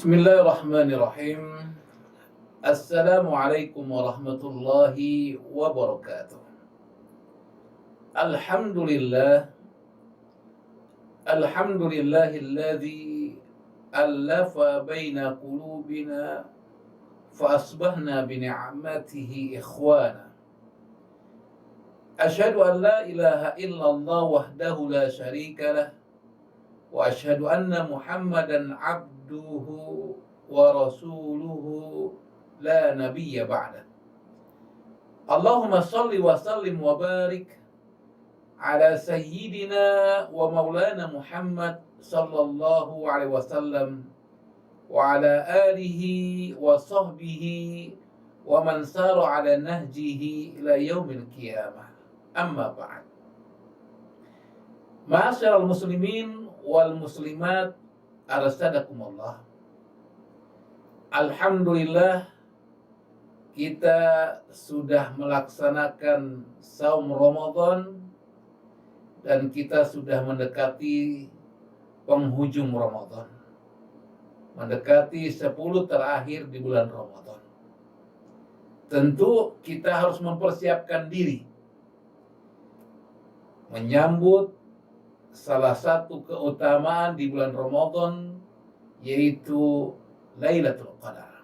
Bismillahirrahmanirrahim. Assalamualaikum warahmatullahi wabarakatuh. Alhamdulillah. Alhamdulillahilladzi allafa baina qulubina fa asbahna bi ni'matihi ikhwana. Asyhadu an la ilaha illallah wahdahu la syarika lah wa asyhadu anna Muhammadan abduhu wa rasuluhu la nabiyya ba'da. Allahumma salli wa sallim wa barik ala sayyidina wa maulana Muhammad sallallahu alaihi wasallam wa ala alihi wa sahbihi wa man sara ala nahjihi ila yaumil qiyamah. Amma ba'd. Ma'asyiral muslimin wal muslimat, arsyadakumullah. Alhamdulillah, kita sudah melaksanakan saum Ramadan dan kita sudah mendekati penghujung Ramadan, mendekati 10 terakhir di bulan Ramadan. Tentu kita harus mempersiapkan diri menyambut salah satu keutamaan di bulan Ramadan, yaitu Lailatul Qadar.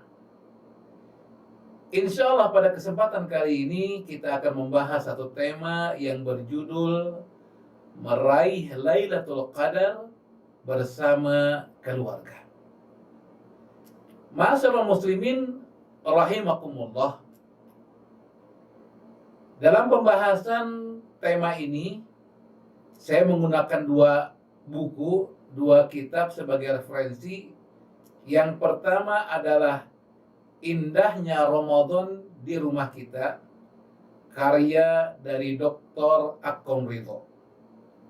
Insya Allah pada kesempatan kali ini kita akan membahas satu tema yang berjudul Meraih Lailatul Qadar bersama keluarga. Ma'asyiral muslimin rahimakumullah. Dalam pembahasan tema ini, saya menggunakan dua kitab sebagai referensi. Yang pertama adalah Indahnya Ramadan di Rumah Kita, karya dari Dr. Akom Ridho.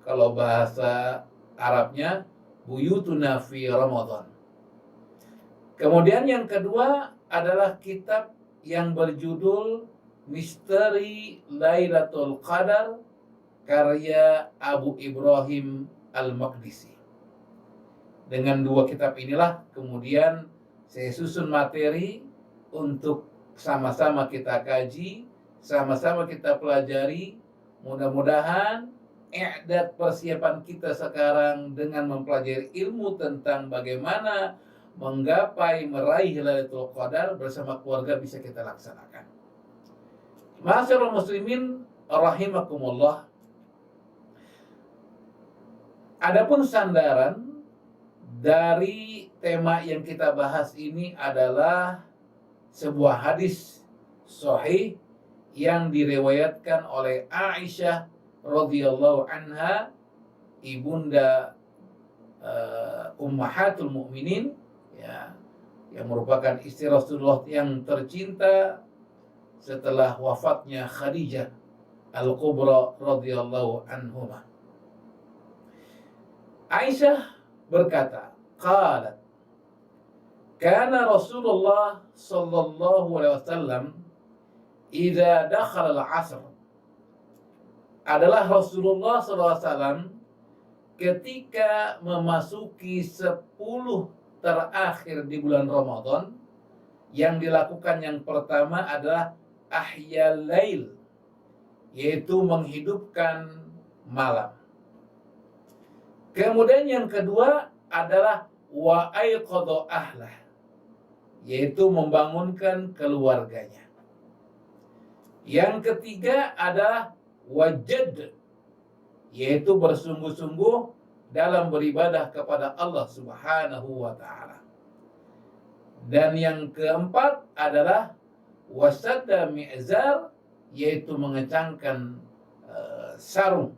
Kalau bahasa Arabnya, Buyutuna fi Ramadan. Kemudian yang kedua adalah kitab yang berjudul Misteri Lailatul Qadar, karya Abu Ibrahim Al-Maqdisi. Dengan dua kitab inilah kemudian saya susun materi untuk sama-sama kita kaji, sama-sama kita pelajari. Mudah-mudahan i'dad persiapan kita sekarang dengan mempelajari ilmu tentang bagaimana menggapai meraih Lailatul Qadar bersama keluarga bisa kita laksanakan. Ma'asyiral muslimin rahimakumullah. Adapun sandaran dari tema yang kita bahas ini adalah sebuah hadis sahih yang diriwayatkan oleh Aisyah radhiyallahu anha, ibunda ummahatul mukminin, ya, yang merupakan istri Rasulullah yang tercinta setelah wafatnya Khadijah Al-Kubra radhiyallahu anhuma. Aisyah berkata, qalat, kana Rasulullah sallallahu alaihi wasallam idza dakhala al-'asr. Adalah Rasulullah sallallahu alaihi wasallam ketika memasuki 10 terakhir di bulan Ramadan, yang dilakukan yang pertama adalah ahyal lail, yaitu menghidupkan malam. Kemudian yang kedua adalah wa aiqadha ahlah, yaitu membangunkan keluarganya. Yang ketiga adalah wajad, yaitu bersungguh-sungguh dalam beribadah kepada Allah Subhanahu wa ta'ala. Dan yang keempat adalah wasadda mi'zar, yaitu mengencangkan sarung.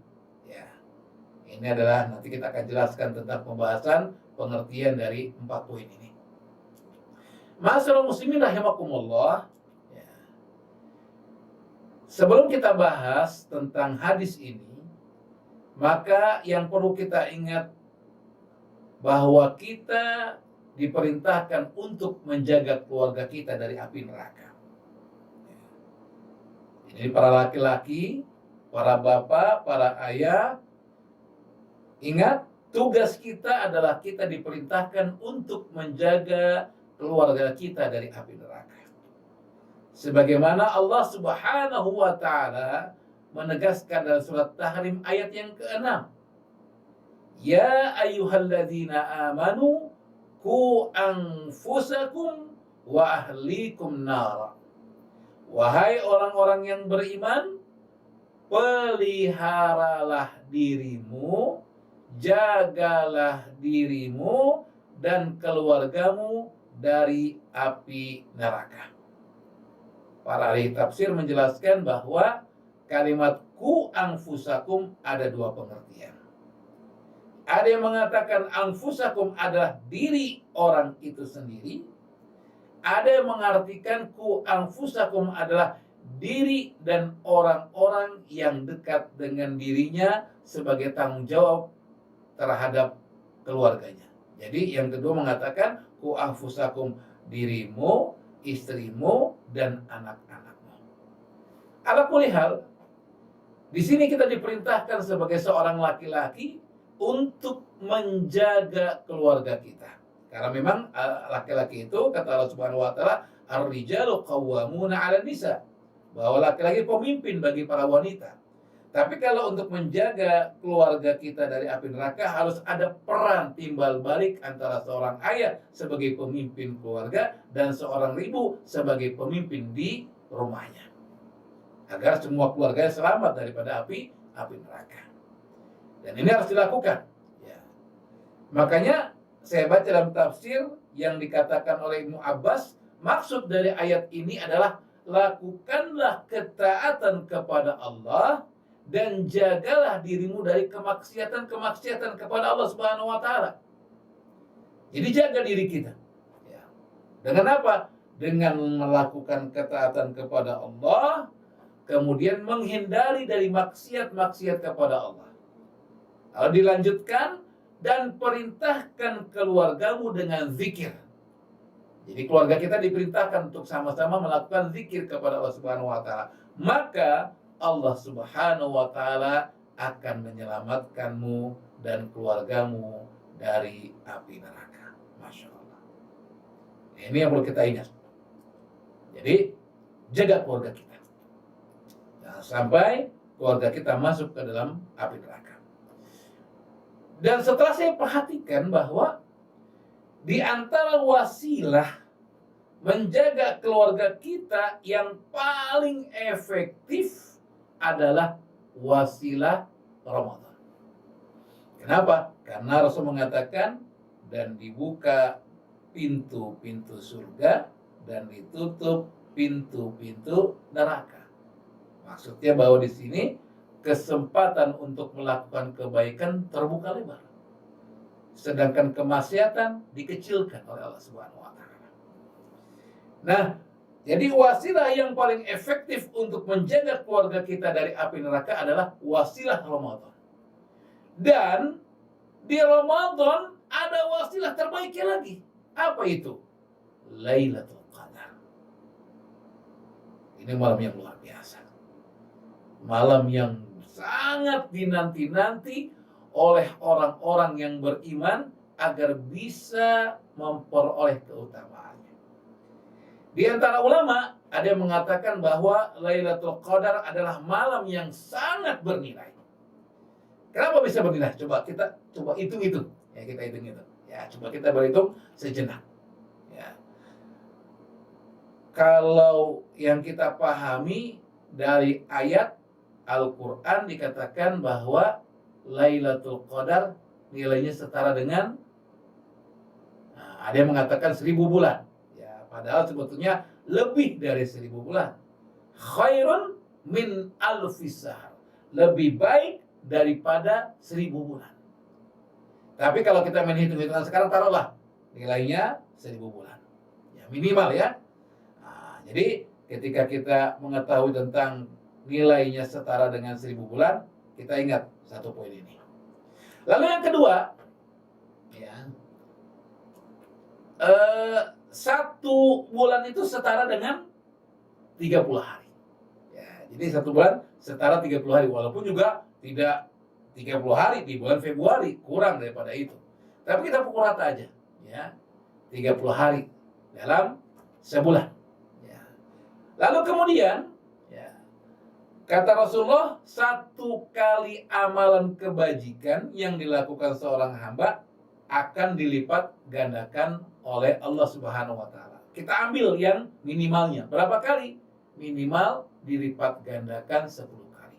Ini adalah nanti kita akan jelaskan tentang pembahasan pengertian dari 4 poin ini. Ma'asyiral muslimin rahimakumullah. Sebelum kita bahas tentang hadis ini, maka yang perlu kita ingat bahwa kita diperintahkan untuk menjaga keluarga kita dari api neraka. Jadi para laki-laki, para bapak, para ayah, ingat Tugas kita adalah kita diperintahkan untuk menjaga keluarga kita dari api neraka. Sebagaimana Allah Subhanahu wa taala menegaskan dalam surat Tahrim ayat yang ke-6. Ya ayyuhalladzina amanu qu anfusakum wa ahlikum nara. Wahai orang-orang yang beriman, peliharalah dirimu, jagalah dirimu dan keluargamu dari api neraka. Para ahli tafsir menjelaskan bahwa kalimat ku anfusakum ada dua pengertian. Ada yang mengatakan anfusakum adalah diri orang itu sendiri. Ada yang mengartikan ku anfusakum adalah diri dan orang-orang yang dekat dengan dirinya sebagai tanggung jawab terhadap keluarganya. Jadi yang kedua mengatakan ku anfusakum, dirimu, istrimu, dan anak-anakmu. Ala kulli hal, di sini kita diperintahkan sebagai seorang laki-laki untuk menjaga keluarga kita. Karena memang laki-laki itu, kata Allah Subhanahu wa taala, ar-rijalu qawwamuna 'alan nisa, bahwa laki-laki pemimpin bagi para wanita. Tapi kalau untuk menjaga keluarga kita dari api neraka, harus ada peran timbal balik antara seorang ayah sebagai pemimpin keluarga dan seorang ibu sebagai pemimpin di rumahnya, agar semua keluarga selamat daripada api neraka. Dan ini harus dilakukan. Ya. Makanya saya baca dalam tafsir yang dikatakan oleh Ibnu Abbas, maksud dari ayat ini adalah lakukanlah ketaatan kepada Allah dan jagalah dirimu dari kemaksiatan kepada Allah Subhanahu wa taala. Jadi jaga diri kita. Ya. Dengan apa? Dengan melakukan ketaatan kepada Allah, kemudian menghindari dari maksiat-maksiat kepada Allah. Lalu dilanjutkan, dan perintahkan keluargamu dengan zikir. Jadi keluarga kita diperintahkan untuk sama-sama melakukan zikir kepada Allah Subhanahu wa taala. Maka Allah Subhanahu wa taala akan menyelamatkanmu dan keluargamu dari api neraka. Masya Allah. Ini yang perlu kita ingat. Jadi jaga keluarga kita. Jangan sampai keluarga kita masuk ke dalam api neraka. Dan setelah saya perhatikan bahwa di antara wasilah menjaga keluarga kita yang paling efektif adalah wasilah Ramadan. Kenapa? Karena Rasul mengatakan, dan dibuka pintu-pintu surga dan ditutup pintu-pintu neraka. Maksudnya bahwa di sini kesempatan untuk melakukan kebaikan terbuka lebar, sedangkan kemaksiatan dikecilkan oleh Allah Subhanahu wa taala. Nah, jadi wasilah yang paling efektif untuk menjaga keluarga kita dari api neraka adalah wasilah Ramadan. Dan di Ramadan ada wasilah terbaiknya lagi. Apa itu? Lailatul Qadar. Ini malam yang luar biasa. Malam yang sangat dinanti-nanti oleh orang-orang yang beriman agar bisa memperoleh keutamaannya. Di antara ulama ada yang mengatakan bahwa Lailatul Qadar adalah malam yang sangat bernilai. Kenapa bisa bernilai? Coba hitung. Ya, kita hitung. Ya, coba kita berhitung sejenak. Ya. Kalau yang kita pahami dari ayat Al-Quran dikatakan bahwa Lailatul Qadar nilainya setara dengan, ada yang mengatakan 1000 bulan. Ya, padahal sebetulnya lebih dari 1000 bulan. Khairun min alfis syahr. Lebih baik daripada 1000 bulan. Tapi kalau kita main hitung-hitungan sekarang, taruhlah nilainya 1000 bulan. Ya, minimal ya. Nah, jadi ketika kita mengetahui tentang nilainya setara dengan 1000 bulan, kita ingat satu poin ini. Lalu yang kedua, ya, 1 bulan itu setara dengan 30 hari. Ya, jadi 1 bulan setara 30 hari, walaupun juga tidak 30 hari di bulan Februari, kurang daripada itu. Tapi kita pukul rata aja, ya. 30 hari dalam sebulan. Ya. Lalu kemudian, ya, kata Rasulullah, satu kali amalan kebajikan yang dilakukan seorang hamba akan dilipat gandakan oleh Allah Subhanahu wa taala. Kita ambil yang minimalnya. Berapa kali? Minimal dilipat gandakan 10 kali.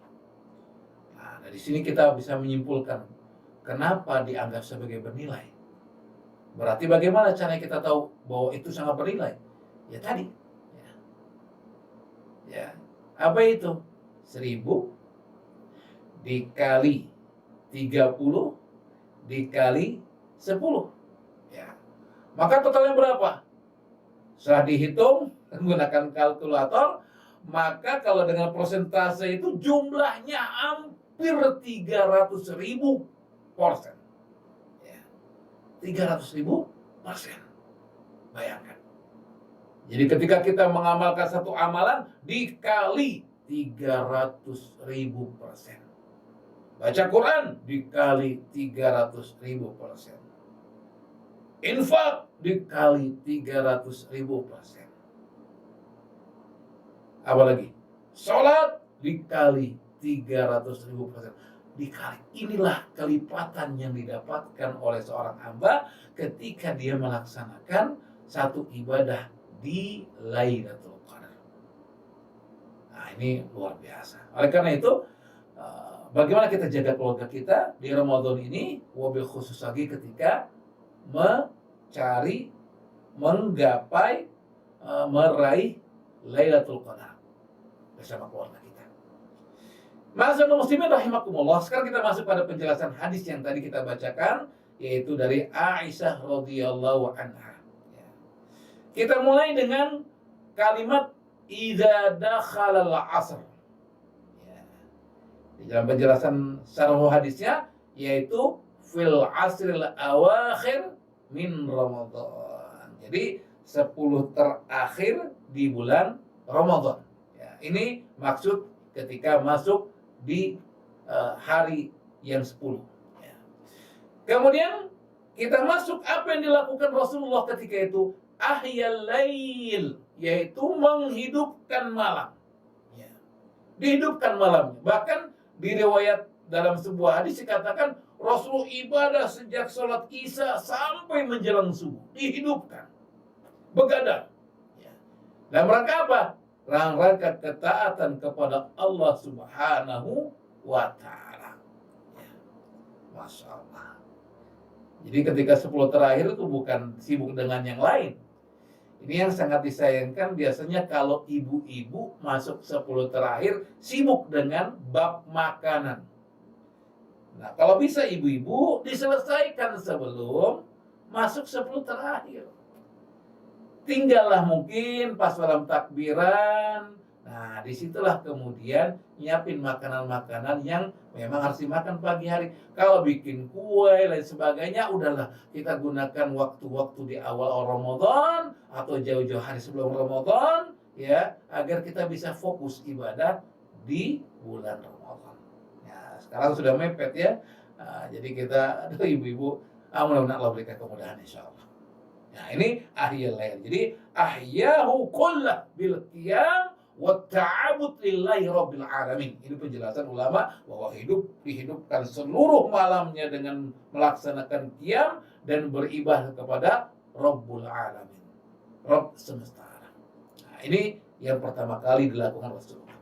Nah, dari sini kita bisa menyimpulkan kenapa dianggap sebagai bernilai. Berarti bagaimana caranya kita tahu bahwa itu sangat bernilai? Ya tadi. Ya. Apa itu? 1000 dikali 30 dikali 10. Ya. Maka totalnya berapa? Setelah dihitung menggunakan kalkulator, maka kalau dengan persentase itu jumlahnya hampir 300.000%. 300.000%. Bayangkan. Jadi ketika kita mengamalkan satu amalan dikali 300.000%. Baca Quran dikali 300.000%. Infak dikali 300.000%. Apalagi? Sholat dikali 300.000%. Dikali. Inilah kelipatan yang didapatkan oleh seorang hamba ketika dia melaksanakan satu ibadah di Lailatul Qadar. Nah, ini luar biasa. Oleh karena itu, bagaimana kita jaga keluarga kita di Ramadan ini, wabil khusus lagi ketika mencari, menggapai, meraih Lailatul Qadar bersama keluarga kita. Ma'asyiral muslimin rahimakumullah. Sekarang kita masuk pada penjelasan hadis yang tadi kita bacakan, yaitu dari Aisyah radhiyallahu anha. Kita mulai dengan kalimat idza dakhalal asr. Di dalam penjelasan syarah hadisnya, yaitu fil asril awakhir min Ramadan. Jadi 10 terakhir di bulan Ramadan. Ya, ini maksud ketika masuk di hari yang 10. Ya. Kemudian kita masuk apa yang dilakukan Rasulullah ketika itu, ahyal lail, yaitu menghidupkan malam. Ya. Dihidupkan malamnya. Bahkan di riwayat dalam sebuah hadis dikatakan Rasul ibadah sejak sholat Isya sampai menjelang subuh. Dihidupkan. Begadang. Ya. Dan rangka apa? Rangka ketaatan kepada Allah Subhanahu wa ta'ala. Ya. Masya Allah. Jadi ketika 10 terakhir itu bukan sibuk dengan yang lain. Ini yang sangat disayangkan, biasanya kalau ibu-ibu masuk 10 terakhir sibuk dengan bab makanan. Nah, kalau bisa ibu-ibu diselesaikan sebelum masuk 10 terakhir. Tinggallah mungkin pas malam takbiran. Nah, disitulah kemudian nyiapin makanan-makanan yang memang harus dimakan pagi hari. Kalau bikin kue lain sebagainya, udahlah kita gunakan waktu-waktu di awal Ramadan atau jauh-jauh hari sebelum Ramadan, ya, agar kita bisa fokus ibadah di bulan Ramadan. Ya, sekarang sudah mepet ya. Nah, jadi kita, aduh ibu-ibu, mudah-mudahan Allah berikan kemudahan insya Allah. Nah, ini ahyal lail. Jadi ahyahu kullah bil qiyam wa ta'abud lillahi rabbil alamin. Ini penjelasan ulama bahwa dihidupkan seluruh malamnya dengan melaksanakan qiyam dan beribadah kepada Rabbul alamin. Rabb semesta alam. Nah, ini yang pertama kali dilakukan Rasulullah.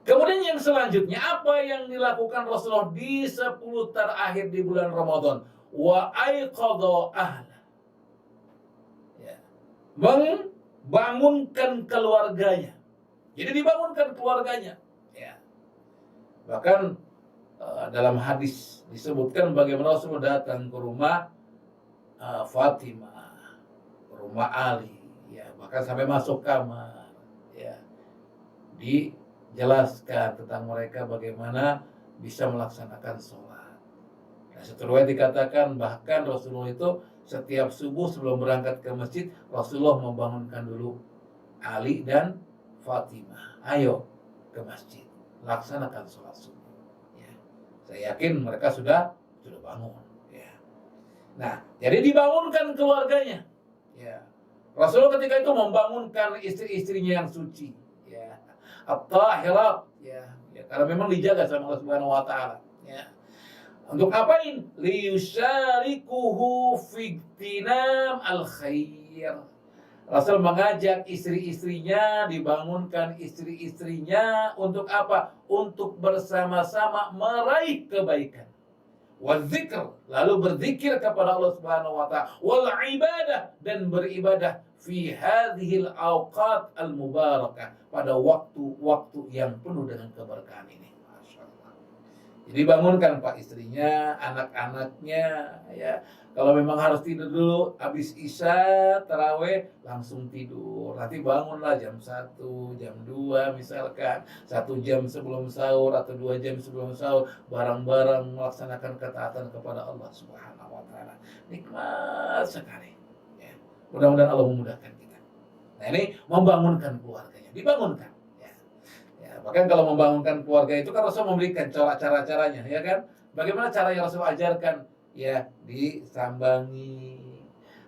Kemudian yang selanjutnya, apa yang dilakukan Rasulullah di 10 terakhir di bulan Ramadan? Wa aiqadha ahla. Membangunkan keluarganya. Jadi dibangunkan keluarganya. Ya. Bahkan dalam hadis disebutkan bagaimana Rasulullah datang ke rumah Fatimah, rumah Ali, ya, bahkan sampai masuk kamar. Ya. Dijelaskan tentang mereka bagaimana bisa melaksanakan sholat. Nah, setelah dikatakan bahkan Rasulullah itu setiap subuh sebelum berangkat ke masjid, Rasulullah membangunkan dulu Ali dan Fatimah. Ayo ke masjid, laksanakan sholat subuh. Ya. Saya yakin mereka sudah bangun. Ya. Nah, jadi dibangunkan keluarganya. Ya. Rasulullah ketika itu membangunkan istri-istrinya yang suci. Ya. At-tahirat. Ya. Ya. Karena memang dijaga sama Allah Subhanahu Wa Taala. Ya. Untuk ngapain? Liyusyarikuhu fi'tinam al-khair. Rasul mengajak istri-istrinya, dibangunkan istri-istrinya untuk apa? Untuk bersama-sama meraih kebaikan. Wadzikr, lalu berzikir kepada Allah Subhanahu wa taala, wal ibadah, dan beribadah fi hadhil awqat al mubarakah, pada waktu-waktu yang penuh dengan keberkahan ini. Masyaallah. Jadi bangunkan Pak istrinya, anak-anaknya, ya. Kalau memang harus tidur dulu, habis Isya, taraweh, langsung tidur. Nanti bangunlah jam 1, jam 2 misalkan. 1 jam sebelum sahur atau 2 jam sebelum sahur. Bareng-bareng melaksanakan ketaatan kepada Allah Subhanahu wa Ta'ala. Nikmat sekali. Ya. Mudah-mudahan Allah memudahkan kita. Nah ini membangunkan keluarganya. Dibangunkan. Ya. Ya, bahkan kalau membangunkan keluarga itu kan Rasul memberikan cara-caranya. Ya kan? Bagaimana cara yang Rasul ajarkan? Ya, disambangi,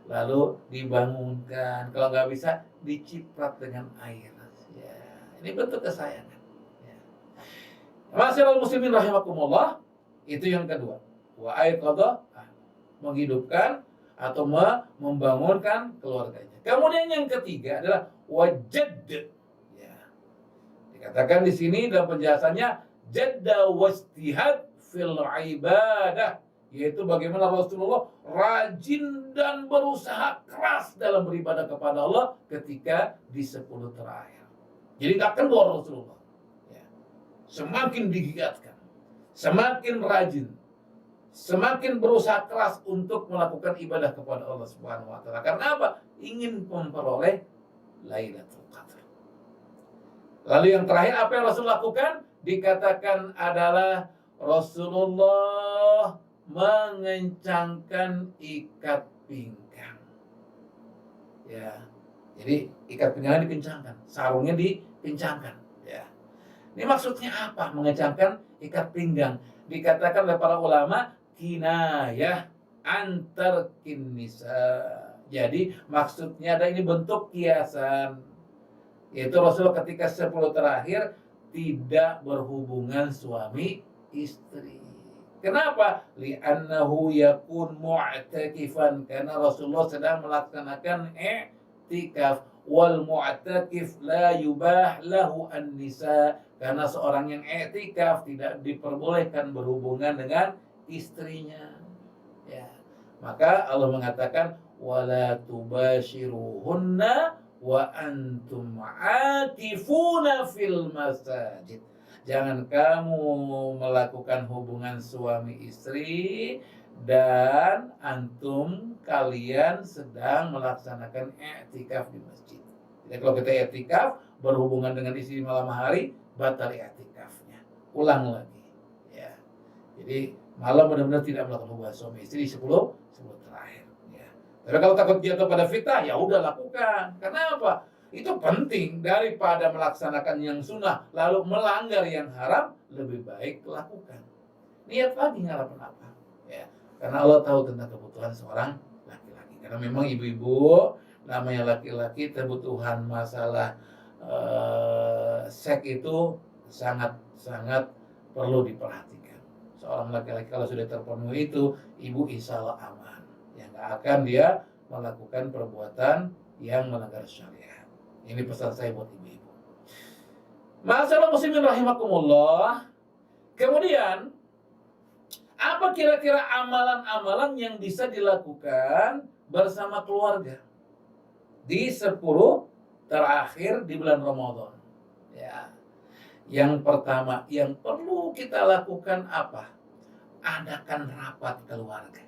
lalu dibangunkan. Kalau nggak bisa, diciprat dengan air. Ya, ini bentuk kesayangan. Ya. Masyaallah muslimin rahimakumullah, itu yang kedua. Wa aiqadha, menghidupkan atau membangunkan keluarganya. Kemudian yang ketiga adalah wajadd. Ya. Dikatakan di sini dalam penjelasannya jadda wastihad fil ibadah, yaitu bagaimana Rasulullah rajin dan berusaha keras dalam beribadah kepada Allah ketika di 10 terakhir. Jadi nggak kendor Rasulullah. Ya. Semakin digiatkan, semakin rajin, semakin berusaha keras untuk melakukan ibadah kepada Allah Subhanahu wa Ta'ala. Karena apa? Ingin memperoleh Lailatul Qadar. Lalu yang terakhir apa yang Rasul lakukan? Dikatakan adalah Rasulullah mengencangkan ikat pinggang. Ya. Jadi ikat pinggangnya dikencangkan, sarungnya dikencangkan, ya. Ini maksudnya apa? Mengencangkan ikat pinggang. Dikatakan oleh para ulama kinayah antar nisa. Jadi maksudnya ada ini bentuk kiasan. Yaitu Rasulullah ketika 10 terakhir tidak berhubungan suami istri. Kenapa? Li'annahu yakun mu'takifan, karena Rasulullah sedang melaksanakan i'tikaf. Wal mu'takif la yubah lahu an-nisa, karena seorang yang i'tikaf tidak diperbolehkan berhubungan dengan istrinya. Ya. Maka Allah mengatakan wala tubashiruhunna wa antum aakifuna fil masajid. Jangan kamu melakukan hubungan suami istri dan antum kalian sedang melaksanakan i'tikaf di masjid. Jadi kalau kita i'tikaf berhubungan dengan istri malam hari, batal i'tikafnya. Ulang lagi. Ya. Jadi malam benar-benar tidak melakukan hubungan suami istri 10 terakhir. Ya. Tapi kalau takut jatuh pada fitnah, ya udah lakukan. Karena apa? Itu penting daripada melaksanakan yang sunnah lalu melanggar yang haram, lebih baik lakukan. Niat lagi ngarep apa? Ya, karena Allah tahu tentang kebutuhan seorang laki-laki. Karena memang ibu-ibu namanya laki-laki kebutuhan masalah seks itu sangat perlu diperhatikan. Seorang laki-laki kalau sudah terpenuhi itu, ibu insya Allah aman. Ya nggak akan dia melakukan perbuatan yang melanggar syariat. Ini pesan saya buat ibu-ibu. Masalah muslimin rahimakumullah. Kemudian, apa kira-kira amalan-amalan yang bisa dilakukan bersama keluarga di 10 terakhir di bulan Ramadan? Ya. Yang pertama, yang perlu kita lakukan apa? Adakan rapat keluarga.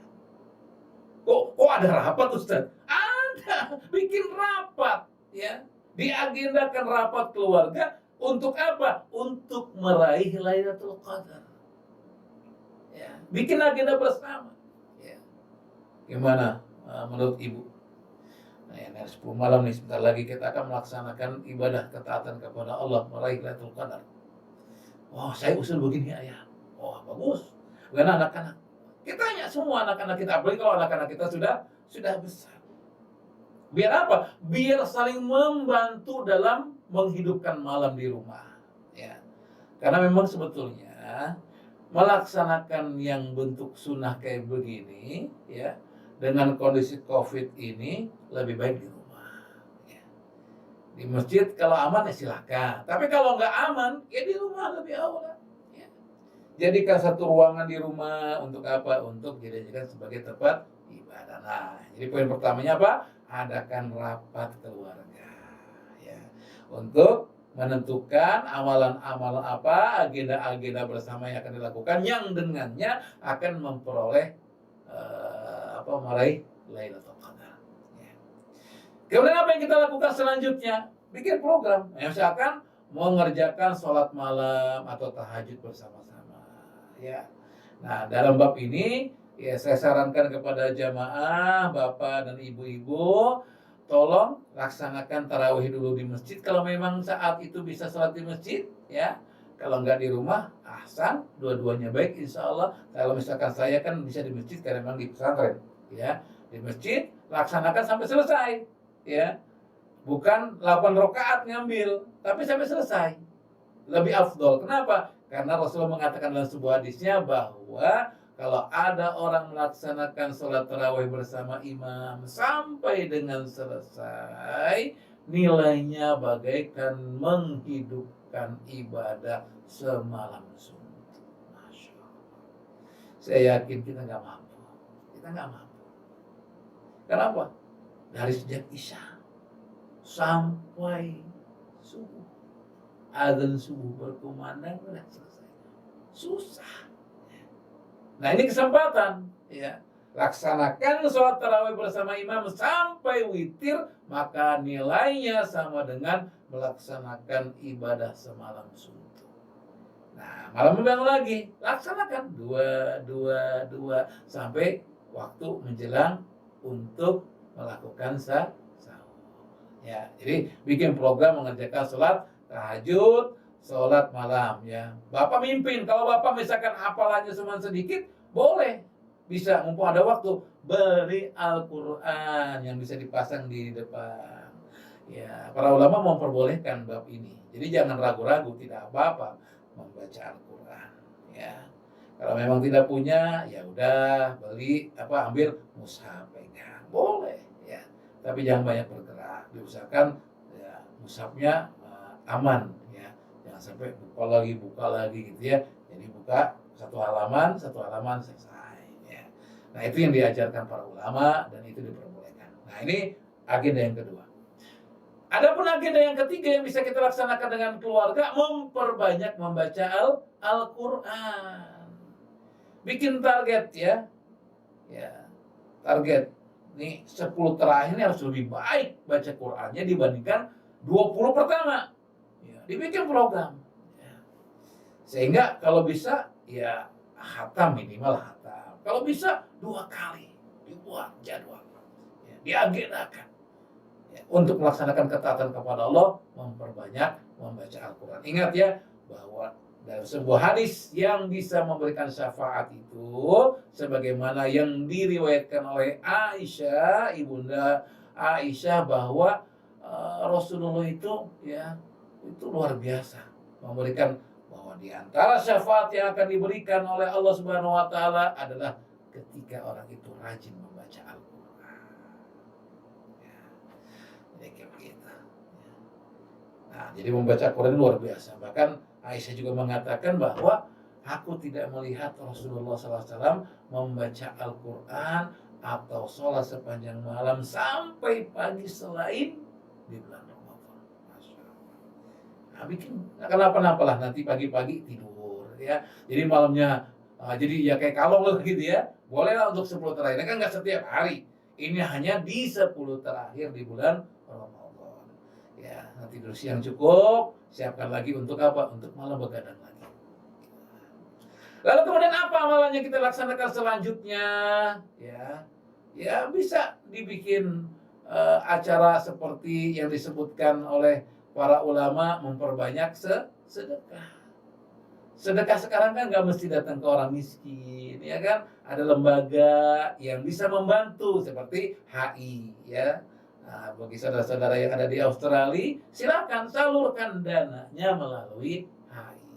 Kok ada rapat, Ustaz? Ada, bikin rapat, ya. Diagendakan rapat keluarga untuk apa? Untuk meraih Lailatul Qadar. Ya, bikin agenda bersama. Ya. Gimana menurut ibu? Nah, ya, 10 malam nih, sebentar lagi kita akan melaksanakan ibadah ketaatan kepada Allah, meraih Lailatul Qadar. Wah, saya usul begini ayah. Wah, bagus. bukan anak-anak. Kita tanya semua anak-anak kita, apalagi kalau anak-anak kita sudah besar. Biar apa? Biar saling membantu dalam menghidupkan malam di rumah. Ya. Karena memang sebetulnya melaksanakan yang bentuk sunnah kayak begini, ya, dengan kondisi COVID ini lebih baik di rumah. Ya. Di masjid kalau aman ya silakan. Tapi kalau nggak aman, ya di rumah lebih aula. Ya. Jadikan satu ruangan di rumah untuk apa? Untuk dijadikan sebagai tempat ibadah. Nah, jadi poin pertamanya apa? Adakan rapat keluarga, ya, untuk menentukan amalan-amalan apa, agenda-agenda bersama yang akan dilakukan, yang dengannya akan memperoleh meraih Lailatul Qadar. Ya. Kemudian apa yang kita lakukan selanjutnya? Bikin program. Misalkan mengerjakan sholat malam atau tahajud bersama-sama. Ya. Nah, dalam bab ini ya saya sarankan kepada jamaah, bapak dan ibu-ibu, tolong laksanakan tarawih dulu di masjid. Kalau memang saat itu bisa sholat di masjid, ya. Kalau nggak di rumah, ahsan, dua-duanya baik, insya Allah. Kalau misalkan saya kan bisa di masjid karena memang di pesantren, ya. Di masjid laksanakan sampai selesai, ya. Bukan 8 rakaat ngambil, tapi sampai selesai. Lebih afdol. Kenapa? Karena Rasulullah mengatakan dalam sebuah hadisnya bahwa kalau ada orang melaksanakan sholat tarawih bersama imam sampai dengan selesai, nilainya bagaikan menghidupkan ibadah semalam suntuk. Masya Allah. Saya yakin kita nggak mampu. Kita nggak mampu. Kenapa? Dari sejak Isya sampai subuh, azan subuh berkumandang sudah selesai. Susah. Nah, ini kesempatan, ya. Laksanakan sholat tarawih bersama imam sampai witir, maka nilainya sama dengan melaksanakan ibadah semalam suntuk. Nah, malam memang lagi, laksanakan dua sampai waktu menjelang untuk melakukan sahur. Ya, jadi bikin program mengerjakan sholat tahajud, sholat malam, ya. Bapak mimpin. Kalau bapak misalkan hafalannya cuma sedikit, boleh. Bisa, mumpung ada waktu, beli Al-Quran yang bisa dipasang di depan. Ya, para ulama memperbolehkan bab ini. Jadi jangan ragu-ragu, tidak apa-apa membaca Al-Quran. Ya, kalau memang tidak punya, ya udah beli ambil mushaf pegang, boleh. Ya, tapi jangan banyak bergerak. Diusahakan ya mushafnya aman, ya, jangan sampai buka lagi gitu, ya. Jadi buka satu halaman selesai, ya. Nah, itu yang diajarkan para ulama dan itu diperbolehkan. Nah, ini agenda yang kedua. Adapun agenda yang ketiga yang bisa kita laksanakan dengan keluarga, memperbanyak membaca Al-Quran. Bikin target, ya. Ya, target. Nih 10 terakhir ini harus lebih baik baca Qur'annya dibandingkan 20 pertama. Ya, dibikin program. Ya. Sehingga kalau bisa ya khatam, minimal khatam. Kalau bisa 2 kali dibuat jadwal. Ya, diagendakan. Ya, untuk melaksanakan ketaatan kepada Allah, memperbanyak membaca Al-Quran. Ingat ya bahwa dalam sebuah hadis yang bisa memberikan syafaat itu sebagaimana yang diriwayatkan oleh Aisyah, ibunda Aisyah, bahwa Rasulullah itu luar biasa memberikan, bahwa di antara syafaat yang akan diberikan oleh Allah Subhanahu wa taala adalah ketika orang itu rajin membaca Al-Qur'an. Ya. Jadi kayak begitu. Nah, jadi membaca Al-Qur'an luar biasa. Bahkan Aisyah juga mengatakan bahwa aku tidak melihat Rasulullah SAW membaca Al-Quran atau sholat sepanjang malam sampai pagi selain di bulan Ramadan. Masya Allah. Nah, bikin kenapa-napa lah, nanti pagi-pagi tidur, ya. Jadi malamnya jadi ya kayak kalong gitu, ya. Bolehlah untuk 10 terakhir. Ini kan nggak setiap hari. Ini hanya di 10 terakhir di bulan Ramadan. Ya, nanti tidur siang cukup, siapkan lagi untuk apa? Untuk malam begadang lagi. Lalu kemudian apa amalannya kita laksanakan selanjutnya? Ya bisa dibikin acara seperti yang disebutkan oleh para ulama, memperbanyak sedekah. Sedekah sekarang kan nggak mesti datang ke orang miskin, ya kan? Ada lembaga yang bisa membantu seperti HI, ya. Nah, bagi saudara-saudara yang ada di Australia, silakan salurkan dananya melalui HI.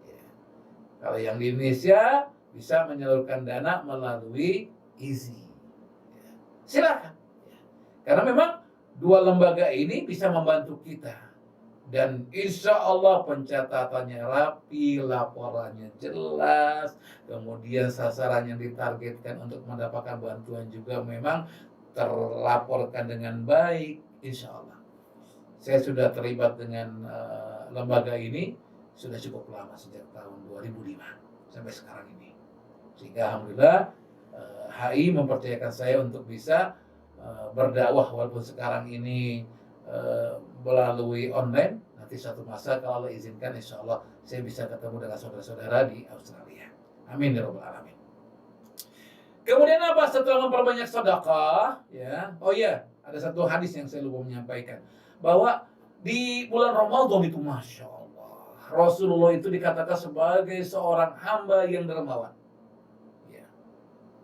Ya. Kalau yang di Indonesia bisa menyalurkan dana melalui Easy. Ya. Silakan. Ya. Karena memang dua lembaga ini bisa membantu kita. Dan insya Allah pencatatannya rapi, laporannya jelas, kemudian sasaran yang ditargetkan untuk mendapatkan bantuan juga memang terlaporkan dengan baik, insya Allah. Saya sudah terlibat dengan lembaga ini sudah cukup lama, sejak tahun 2005 sampai sekarang ini. Sehingga alhamdulillah HI mempercayakan saya untuk bisa berdakwah walaupun sekarang ini melalui online. Nanti suatu masa kalau Allah izinkan, insya Allah saya bisa ketemu dengan saudara-saudara di Australia. Amin ya rabbal alamin. Kemudian apa setelah memperbanyak sedekah? Ya, oh iya, ada satu hadis yang saya lupa menyampaikan bahwa di bulan Ramadan itu, masya Allah, Rasulullah itu dikatakan sebagai seorang hamba yang dermawan. Ya.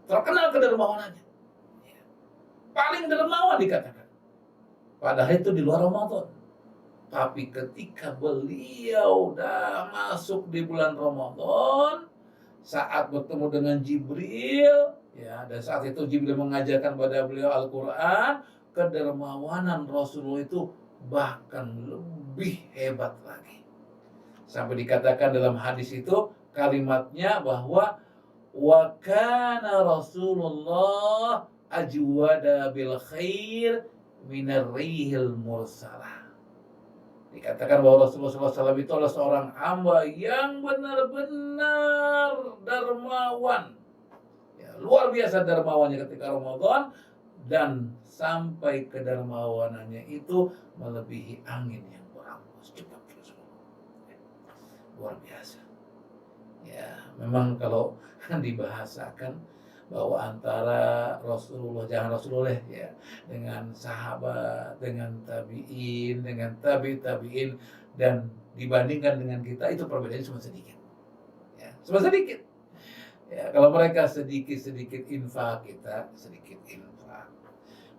Terkenal kedermawanannya. Ya. Paling dermawan dikatakan. Padahal itu di luar Ramadan. Tapi ketika beliau dah masuk di bulan Ramadan, saat bertemu dengan Jibril, ya, dan saat itu Jibril mengajarkan pada beliau Al-Quran, kedermawanan Rasulullah itu bahkan lebih hebat lagi. Sampai dikatakan dalam hadis itu kalimatnya bahwa wa kana Rasulullah ajwada bil khair minar rihil mursalah. Dikatakan bahwa Rasulullah SAW itu adalah seorang hamba yang benar-benar dermawan. Ya, luar biasa dermawannya ketika Ramadan, dan sampai kedermawanannya itu melebihi angin yang berhembus cepat terus. Ya, luar biasa. Ya, memang kalau dibahasakan bahwa antara Rasulullah, jangan Rasulullah ya, dengan sahabat, dengan tabi'in, dengan tabi'in, dan dibandingkan dengan kita, itu perbedaannya cuma sedikit. Ya, cuma sedikit. Ya, kalau mereka sedikit-sedikit infak, kita sedikit infak.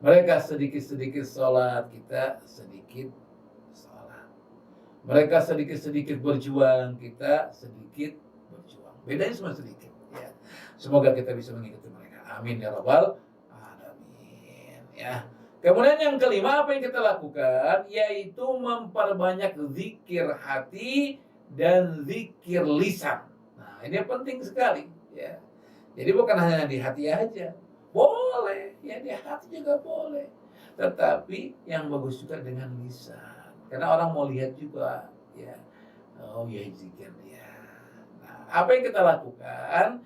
Mereka sedikit-sedikit sholat, kita sedikit sholat. Mereka sedikit-sedikit berjuang, kita sedikit berjuang. Bedanya cuma sedikit. Ya. Semoga kita bisa mengikuti mereka. Amin ya rabbal alamin. Ya. Kemudian yang kelima, apa yang kita lakukan? Yaitu memperbanyak zikir hati dan zikir lisan. Nah, ini penting sekali. Ya. Jadi bukan hanya di hati aja. Boleh, ya di hati juga boleh. Tetapi yang bagus juga dengan lisan. Karena orang mau lihat juga. Ya. Oh ya, zikir dia. Nah, apa yang kita lakukan?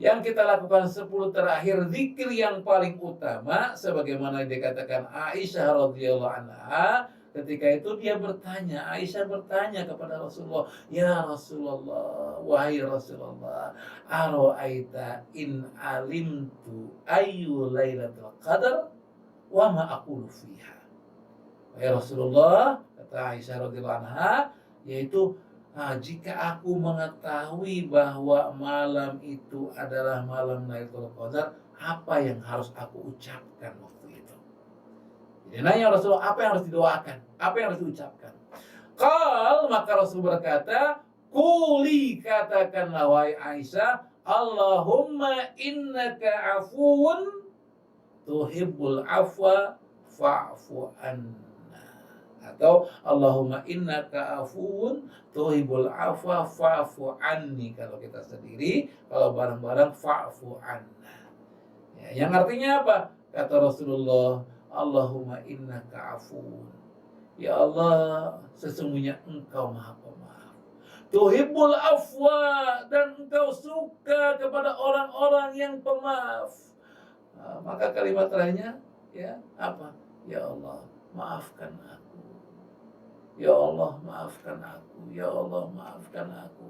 Yang kita lakukan 10 terakhir zikir yang paling utama, sebagaimana dikatakan Aisyah radhiyallahu anha, ketika itu dia bertanya, Aisyah bertanya kepada Rasulullah, ya Rasulullah, wahai Rasulullah, ara'aita in alimtu ayu lailatul qadar wa ma aqulu fiha. Wahai Rasulullah, kata Aisyah radhiyallahu anha, yaitu jika aku mengetahui bahwa malam itu adalah malam Lailatul Qadar, apa yang harus aku ucapkan waktu itu? Jadi nanya Rasulullah, apa yang harus didoakan? Apa yang harus diucapkan? Maka Rasul berkata, Quli, katakanlah wahai Aisyah, Allahumma innaka afuun tuhibbul afwa fa'fu anna. Atau Allahumma innaka afuun tuhibbul afwa fa'fu anni, kalau kita sendiri, kalau bareng-bareng fa'fu anna. Ya, yang artinya apa? Kata Rasulullah, Allahumma innaka afuun. Ya Allah, sesungguhnya Engkau Maha Pemaaf. Tuhibbul afwa, dan Engkau suka kepada orang-orang yang pemaaf. Nah, maka kalimat terakhirnya ya apa? Ya Allah, maafkan aku. Ya Allah, maafkan aku. Ya Allah, maafkan aku.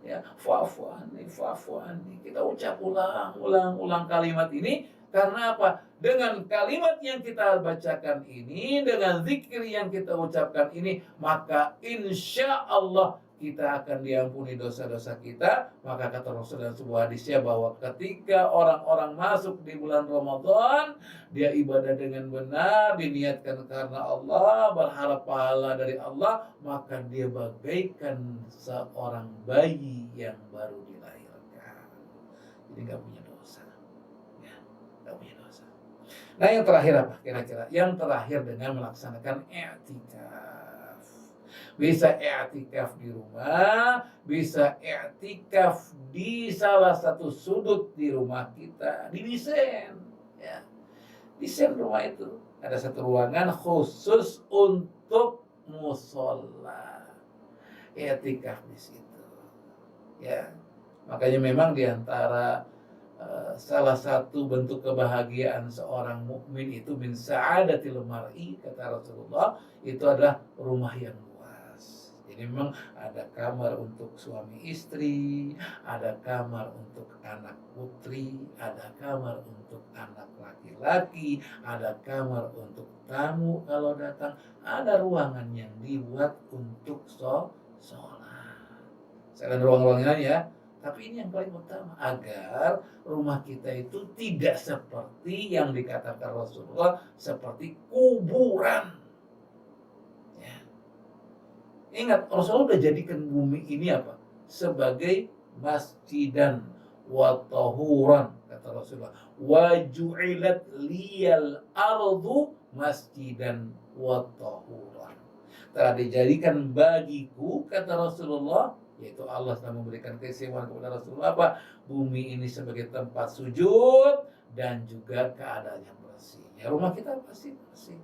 Ya, fa'fu anni, fa'fu anni. Kita ucap ulang kalimat ini karena apa? Dengan kalimat yang kita bacakan ini, dengan zikir yang kita ucapkan ini, maka insya Allah kita akan diampuni dosa-dosa kita. Maka kata Rasul dalam sebuah hadisnya bahwa ketika orang-orang masuk di bulan Ramadan, dia ibadah dengan benar, diniatkan karena Allah, berharap pahala dari Allah, maka dia bagaikan seorang bayi yang baru dilahirkan. Jadi nggak punya dosa, ya, nggak punya dosa. Nah, yang terakhir apa kira-kira? Yang terakhir dengan melaksanakan i'tikaf. Bisa i'tikaf di rumah, bisa i'tikaf di salah satu sudut di rumah kita, didesain, ya. Desain rumah itu ada satu ruangan khusus untuk musola, i'tikaf di situ, ya. Makanya memang di antara salah satu bentuk kebahagiaan seorang mukmin itu min sa'adatil mar'i, kata Rasulullah, itu adalah rumah yang luas. Jadi memang ada kamar untuk suami istri, ada kamar untuk anak putri, ada kamar untuk anak laki-laki, ada kamar untuk tamu kalau datang, ada ruangan yang dibuat untuk sholat. Selain ruang-ruang lain ya. Tapi ini yang paling utama, agar rumah kita itu tidak seperti yang dikatakan Rasulullah, seperti kuburan. Ya. Ingat, Rasulullah sudah jadikan bumi ini apa? Sebagai masjidan wa tahuran, kata Rasulullah. Wa ju'ilat liyal ardu masjidan wa tahuran. Telah dijadikan bagiku, kata Rasulullah, yaitu Allah telah memberikan keistimewaan kepada Rasulullah apa? Bumi ini sebagai tempat sujud dan juga keadaan yang bersih. Ya, rumah kita pasti bersih.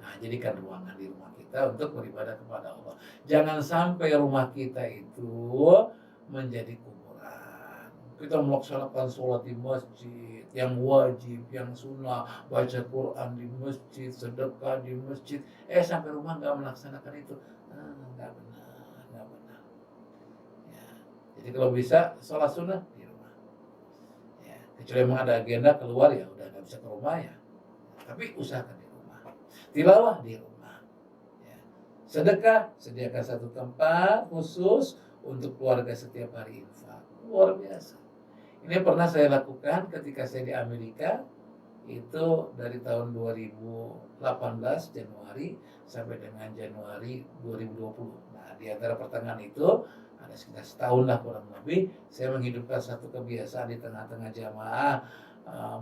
Nah, jadikan ruangan di rumah kita untuk beribadah kepada Allah. Jangan sampai rumah kita itu menjadi kuburan. Kita melaksanakan sholat di masjid yang wajib, yang sunnah, baca Quran di masjid, sedekah di masjid. Sampai rumah nggak melaksanakan itu, nggak benar. Jadi kalau bisa sholat sunnah di rumah. Ya, kecuali memang ada agenda keluar ya udah nggak bisa ke rumah ya. Tapi usahakan di rumah. Tilawah di rumah. Ya. Sedekah, sediakan satu tempat khusus untuk keluarga setiap hari infak. Luar biasa. Ini pernah saya lakukan ketika saya di Amerika. Itu dari tahun 2018 Januari sampai dengan Januari 2020. Nah, di antara pertengahan itu ada sekitar setahun lah kurang lebih, saya menghidupkan satu kebiasaan di tengah-tengah jamaah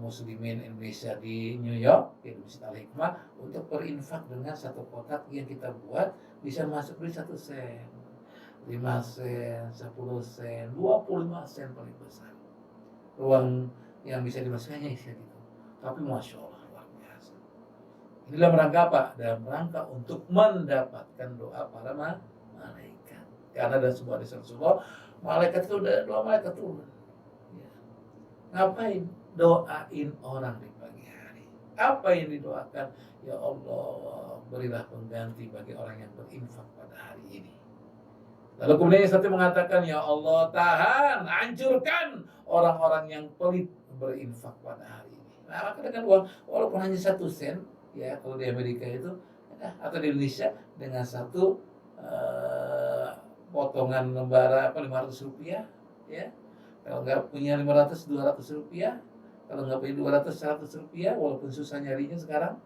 muslimin Indonesia di New York, di Masjid Al-Hikmah, untuk berinfak dengan satu kotak yang kita buat bisa masuk di 1 sen, 5 sen, 10 sen, 25 sen paling besar. Ruang yang bisa dimasukkannya isi gitu. Tapi Masya Allah luar biasa. Ini dalam rangka apa? Dalam rangka untuk mendapatkan doa para malaikat. Karena ada sebuah hadis Rasulullah, malaikat itu udah doa malaikat turun. Ya. Ngapain? Doain orang di pagi hari. Apa yang didoakan? Ya Allah, berilah pengganti bagi orang yang berinfak pada hari ini. Lalu kemudian yang satu mengatakan, ya Allah, tahan, hancurkan orang-orang yang pelit berinfak pada hari ini. Nah, maka dengan uang walaupun hanya 1 sen, ya kalau di Amerika itu atau di Indonesia dengan satu potongan lembar 500 rupiah, ya. Kalau nggak punya 500, 200 rupiah. Kalau nggak punya 200, 100 rupiah, walaupun susah nyarinya sekarang.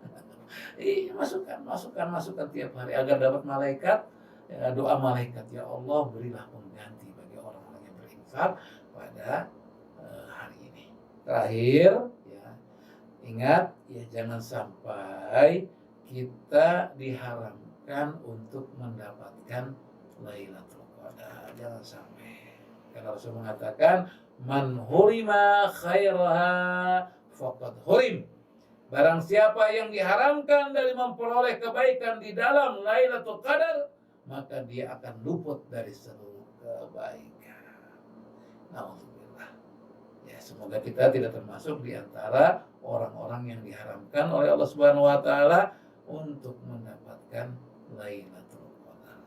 Masukkan tiap hari agar dapat malaikat, ya, doa malaikat, ya Allah berilah pengganti bagi orang-orang yang berinfak pada hari ini. Terakhir, ingat ya, jangan sampai kita diharamkan untuk mendapatkan Lailatul Qadar. Jangan sampai. Karena Rasul mengatakan, man hurima khairaha faqad hurim. Barang siapa yang diharamkan dari memperoleh kebaikan di dalam Lailatul Qadar, maka dia akan luput dari seluruh kebaikan. Alhamdulillah. Ya, semoga kita tidak termasuk di antara orang-orang yang diharamkan oleh Allah Subhanahu wa taala untuk mendapatkan Lailatul Qadar.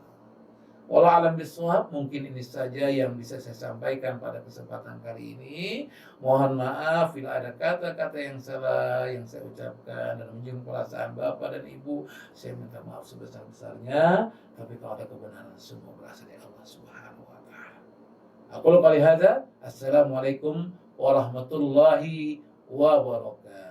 Wallahu a'lam bishawab. Mungkin ini saja yang bisa saya sampaikan pada kesempatan kali ini. Mohon maaf bila ada kata-kata yang salah yang saya ucapkan dan menyinggung perasaan Bapak dan Ibu. Saya minta maaf sebesar-besarnya. Tapi kalau ada kebenaran, semua berasal dari Allah Subhanahu wa taala. Aku qouli hadza. Assalamualaikum warahmatullahi wabarakatuh.